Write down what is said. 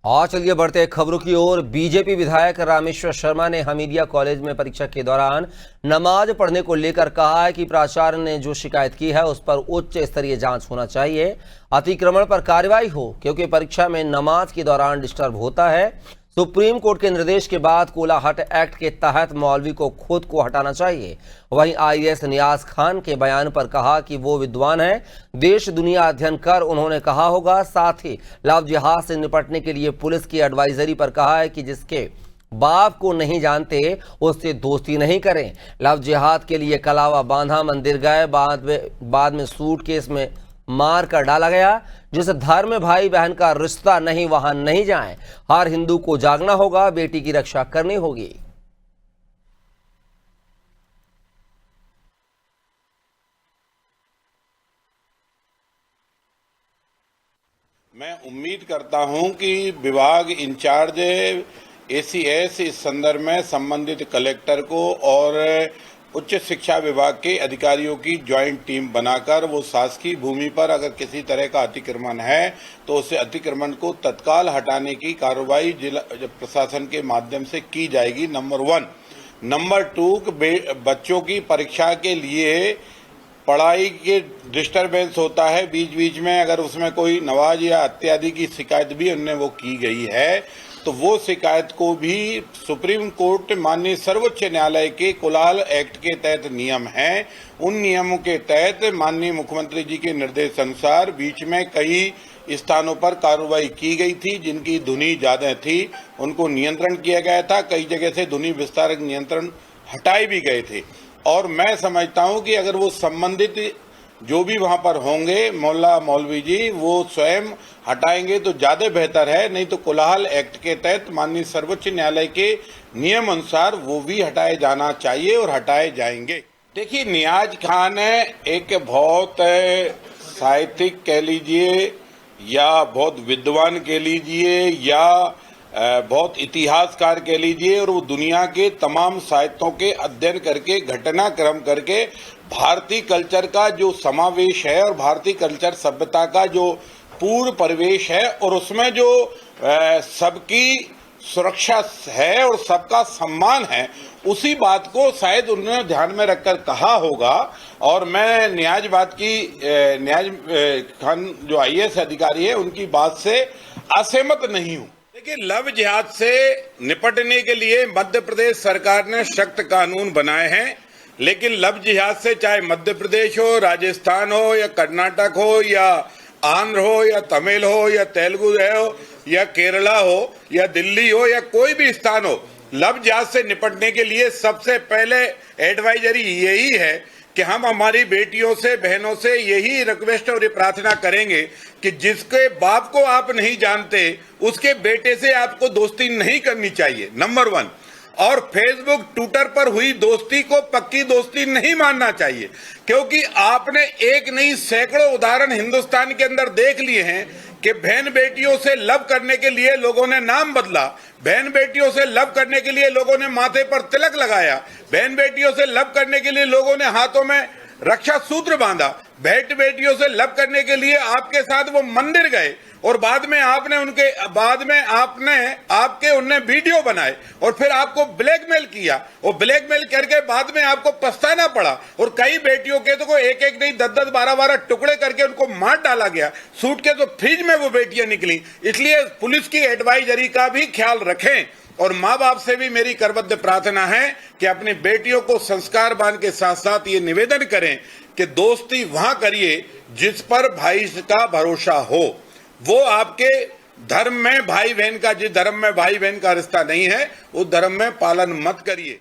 और चलिए बढ़ते खबरों की ओर। बीजेपी विधायक रामेश्वर शर्मा ने हमीदिया कॉलेज में परीक्षा के दौरान नमाज पढ़ने को लेकर कहा है कि प्राचार्य ने जो शिकायत की है उस पर उच्च स्तरीय जांच होना चाहिए, अतिक्रमण पर कार्रवाई हो, क्योंकि परीक्षा में नमाज के दौरान डिस्टर्ब होता है। सुप्रीम कोर्ट के निर्देश के बाद कोलाहट एक्ट के तहत मौलवी को खुद को हटाना चाहिए। वहीं आईएएस नियाज खान के बयान पर कहा कि वो विद्वान है, देश दुनिया अध्ययन कर उन्होंने कहा होगा। साथ ही लव जिहाद से निपटने के लिए पुलिस की एडवाइजरी पर कहा है कि जिसके बाप को नहीं जानते उससे दोस्ती नहीं करें। लव जिहाद के लिए कलावा बांधा मंदिर गए, बाद में सूटकेस में मार कर डाला गया। जिस धर्म में भाई बहन का रिश्ता नहीं वहां नहीं जाएं। हर हिंदू को जागना होगा, बेटी की रक्षा करनी होगी। मैं उम्मीद करता हूं कि विभाग इंचार्ज एसीएस इस संदर्भ में संबंधित कलेक्टर को और उच्च शिक्षा विभाग के अधिकारियों की ज्वाइंट टीम बनाकर वो शासकीय भूमि पर अगर किसी तरह का अतिक्रमण है तो उसे अतिक्रमण को तत्काल हटाने की कार्रवाई जिला प्रशासन के माध्यम से की जाएगी। नंबर 1। नंबर 2, बच्चों की परीक्षा के लिए पढ़ाई के डिस्टरबेंस होता है बीच बीच में, अगर उसमें कोई नमाज या इत्यादि की शिकायत भी उनने वो की गई है तो वो शिकायत को भी सुप्रीम कोर्ट माननीय सर्वोच्च न्यायालय के कोलाहल एक्ट के तहत नियम हैं, उन नियमों के तहत माननीय मुख्यमंत्री जी के निर्देश अनुसार बीच में कई स्थानों पर कार्रवाई की गई थी। जिनकी ध्वनि ज्यादा थी उनको नियंत्रण किया गया था, कई जगह से ध्वनि विस्तारक नियंत्रण हटाए भी गए थे। और मैं समझता हूं कि अगर वो संबंधित जो भी वहां पर होंगे मौला मौलवी जी वो स्वयं हटाएंगे तो ज्यादा बेहतर है, नहीं तो कोलाहल एक्ट के तहत माननीय सर्वोच्च न्यायालय के नियम अनुसार वो भी हटाए जाना चाहिए और हटाए जाएंगे। देखिए, नियाज खान एक बहुत साहित्यिक कह लीजिए या बहुत विद्वान कह लीजिए या बहुत इतिहासकार कह लीजिए, और वो दुनिया के तमाम साहित्यों के अध्ययन करके घटनाक्रम करके भारतीय कल्चर का जो समावेश है और भारतीय कल्चर सभ्यता का जो पूर्ण परिवेश है और उसमें जो सबकी सुरक्षा है और सबका सम्मान है, उसी बात को शायद उन्होंने ध्यान में रखकर कहा होगा। और मैं नियाज खान जो आईएएस अधिकारी है उनकी बात से असहमत नहीं हूं। देखिए, लव जिहाद से निपटने के लिए मध्य प्रदेश सरकार ने सख्त कानून बनाए हैं, लेकिन लव जिहाद से चाहे मध्य प्रदेश हो, राजस्थान हो या कर्नाटक हो या आंध्र हो या तमिल हो या तेलुगु हो या केरला हो या दिल्ली हो या कोई भी स्थान हो, लव जिहाद से निपटने के लिए सबसे पहले एडवाइजरी यही है कि हम हमारी बेटियों से बहनों से यही रिक्वेस्ट और प्रार्थना करेंगे कि जिसके बाप को आप नहीं जानते उसके बेटे से आपको दोस्ती नहीं करनी चाहिए, नंबर 1। और फेसबुक ट्विटर पर हुई दोस्ती को पक्की दोस्ती नहीं मानना चाहिए, क्योंकि आपने एक नहीं सैकड़ों उदाहरण हिंदुस्तान के अंदर देख लिए हैं कि बहन बेटियों से लव करने के लिए लोगों ने नाम बदला, बहन बेटियों से लव करने के लिए लोगों ने माथे पर तिलक लगाया, बहन बेटियों से लव करने के लिए लोगों ने हाथों में रक्षा सूत्र बांधा, बहन बेटियों से लव करने के लिए आपके साथ वो मंदिर गए और बाद में आपके उनने वीडियो बनाए और फिर आपको ब्लैकमेल किया और ब्लैकमेल करके बाद में आपको पछताना पड़ा। और कई बेटियों के तो एक एक नहीं 10-10, 12-12 टुकड़े करके उनको मार डाला गया, सूट के तो फ्रिज में वो बेटियां निकली। इसलिए पुलिस की एडवाइजरी का भी ख्याल रखें और माँ बाप से भी मेरी करबद्ध प्रार्थना है कि अपनी बेटियों को संस्कारवान के साथ साथ ये निवेदन करें कि दोस्ती वहां करिए जिस पर भाई का भरोसा हो। वो आपके धर्म में भाई बहन का, जिस धर्म में भाई बहन का रिश्ता नहीं है उस धर्म में पालन मत करिए।